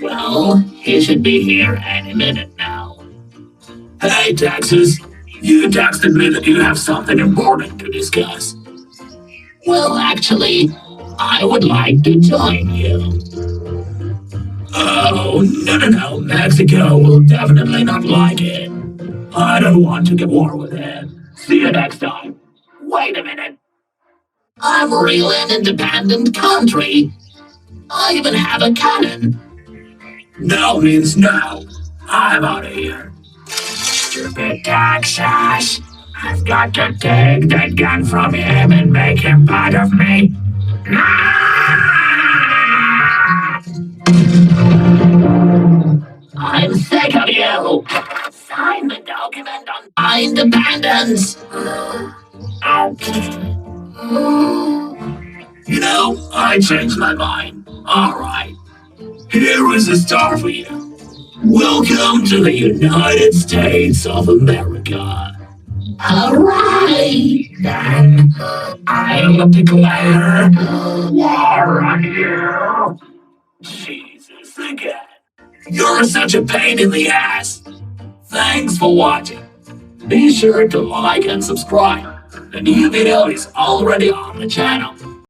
Well, he should be here any minute now. Hey, Texas. You texted me that you have something important to discuss. Well, actually, I would like to join you. Oh, no. Mexico will definitely not like it. I don't want to get war with him. See you next time. Wait a minute. I'm really an independent country. I even have a cannon. No means no. I'm out of here. Stupid Texas. I've got to take that gun from him and make him part of me. I'm sick of you. Sign the document on my independence. Okay. You know, I changed my mind. All right. Here is a star for you. Welcome to the United States of America. All right, then. I'll declare war on you. Jesus again. You're such a pain in the ass. Thanks for watching. Be sure to like and subscribe. The new video is already on the channel.